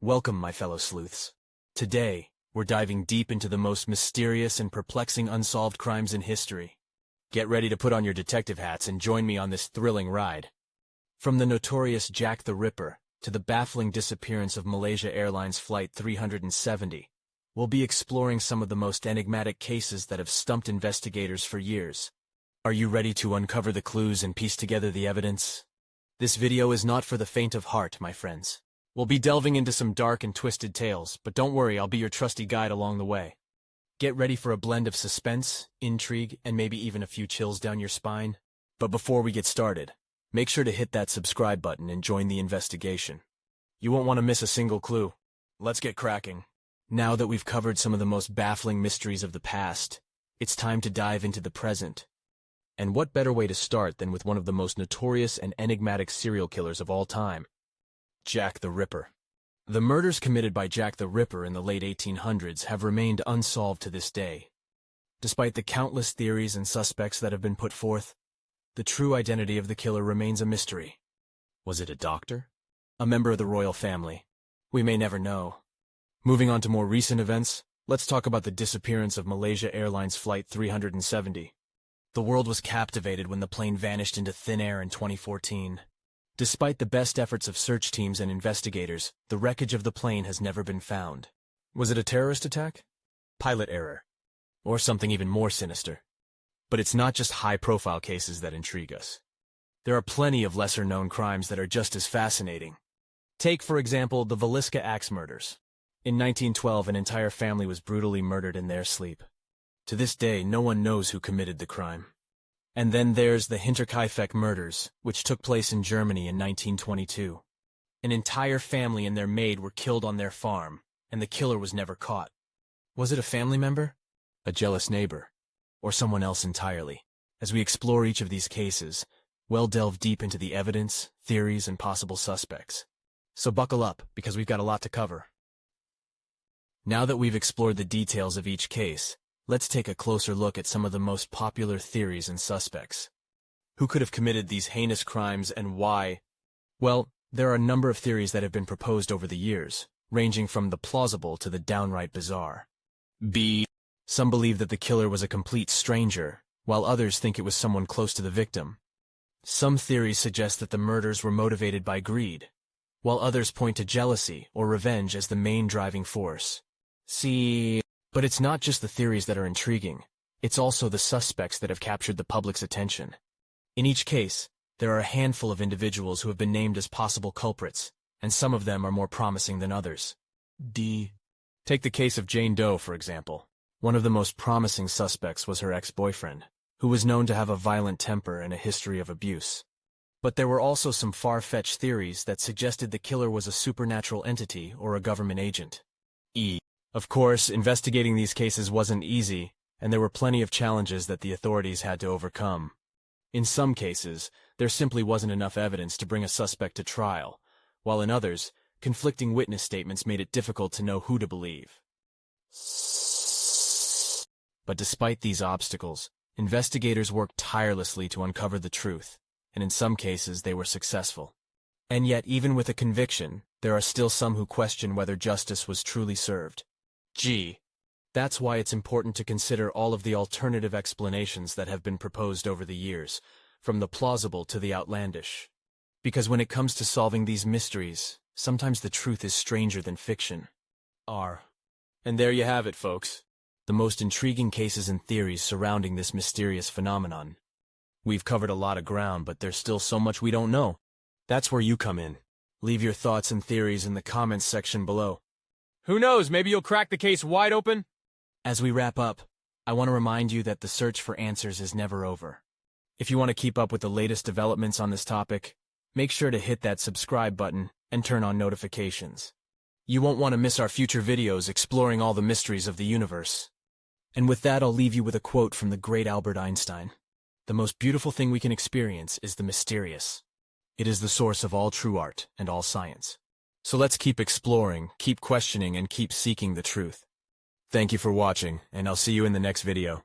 Welcome, my fellow sleuths. Today, we're diving deep into the most mysterious and perplexing unsolved crimes in history. Get ready to put on your detective hats and join me on this thrilling ride. From the notorious Jack the Ripper to the baffling disappearance of Malaysia Airlines Flight 370, we'll be exploring some of the most enigmatic cases that have stumped investigators for years. Are you ready to uncover the clues and piece together the evidence? This video is not for the faint of heart, my friends. We'll be delving into some dark and twisted tales, but don't worry, I'll be your trusty guide along the way. Get ready for a blend of suspense, intrigue, and maybe even a few chills down your spine. But before we get started, make sure to hit that subscribe button and join the investigation. You won't want to miss a single clue. Let's get cracking. Now that we've covered some of the most baffling mysteries of the past, it's time to dive into the present. And what better way to start than with one of the most notorious and enigmatic serial killers of all time? Jack the Ripper. The murders committed by Jack the Ripper in the late 1800s have remained unsolved to this day. Despite the countless theories and suspects that have been put forth, the true identity of the killer remains a mystery. Was it a doctor? A member of the royal family? We may never know. Moving on to more recent events, let's talk about the disappearance of Malaysia Airlines Flight 370. The world was captivated when the plane vanished into thin air in 2014. Despite the best efforts of search teams and investigators, the wreckage of the plane has never been found. Was it a terrorist attack? Pilot error? Or something even more sinister? But it's not just high-profile cases that intrigue us. There are plenty of lesser-known crimes that are just as fascinating. Take, for example, the Villisca Axe murders. In 1912, an entire family was brutally murdered in their sleep. To this day, no one knows who committed the crime. And then there's the Hinterkaifeck murders, which took place in Germany in 1922. An entire family and their maid were killed on their farm, and the killer was never caught. Was it a family member? A jealous neighbor? Or someone else entirely? As we explore each of these cases, we'll delve deep into the evidence, theories, and possible suspects. So buckle up, because we've got a lot to cover. Now that we've explored the details of each case, let's take a closer look at some of the most popular theories and suspects. Who could have committed these heinous crimes and why? Well, there are a number of theories that have been proposed over the years, ranging from the plausible to the downright bizarre. Some believe that the killer was a complete stranger, while others think it was someone close to the victim. Some theories suggest that the murders were motivated by greed, while others point to jealousy or revenge as the main driving force. But it's not just the theories that are intriguing, it's also the suspects that have captured the public's attention. In each case, there are a handful of individuals who have been named as possible culprits, and some of them are more promising than others. Take the case of Jane Doe, for example. One of the most promising suspects was her ex-boyfriend, who was known to have a violent temper and a history of abuse. But there were also some far-fetched theories that suggested the killer was a supernatural entity or a government agent. Of course, investigating these cases wasn't easy, and there were plenty of challenges that the authorities had to overcome. In some cases, there simply wasn't enough evidence to bring a suspect to trial, while in others, conflicting witness statements made it difficult to know who to believe. But despite these obstacles, investigators worked tirelessly to uncover the truth, and in some cases they were successful. And yet, even with a conviction, there are still some who question whether justice was truly served. That's why it's important to consider all of the alternative explanations that have been proposed over the years, from the plausible to the outlandish. Because when it comes to solving these mysteries, sometimes the truth is stranger than fiction. And there you have it, folks. The most intriguing cases and theories surrounding this mysterious phenomenon. We've covered a lot of ground, but there's still so much we don't know. That's where you come in. Leave your thoughts and theories in the comments section below. Who knows, maybe you'll crack the case wide open? As we wrap up, I want to remind you that the search for answers is never over. If you want to keep up with the latest developments on this topic, make sure to hit that subscribe button and turn on notifications. You won't want to miss our future videos exploring all the mysteries of the universe. And with that, I'll leave you with a quote from the great Albert Einstein. The most beautiful thing we can experience is the mysterious. It is the source of all true art and all science. So let's keep exploring, keep questioning, and keep seeking the truth. Thank you for watching, and I'll see you in the next video.